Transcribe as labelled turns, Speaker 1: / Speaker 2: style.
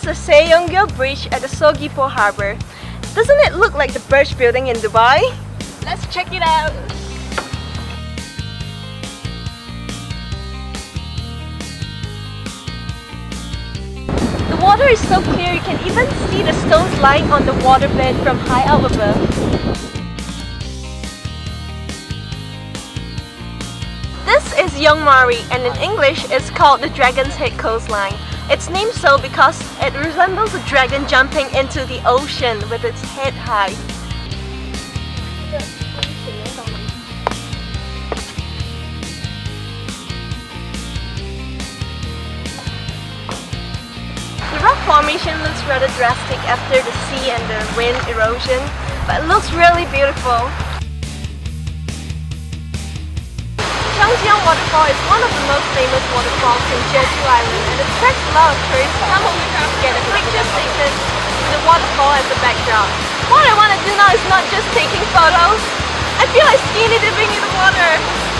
Speaker 1: the Saeyeongyo Bridge at the Seogwipo Harbor. Doesn't it look like the Burj Building in Dubai? Let's check it out! The water is so clear you can even see the stones lying on the waterbed from high up above. This is Yeongmari, and in English it's called the Dragon's Head Coastline. It's named so because it resembles a dragon jumping into the ocean with its head high. The rock formation looks rather drastic after the sea and the wind erosion, but it looks really beautiful. Cheonjiyeon Waterfall is one of the most famous waterfalls in Jeju Island and attracts a lot of tourists who come over to get a picture taken with the waterfall as the backdrop. What I want to do now is not just taking photos. I feel like skinny dipping in the water.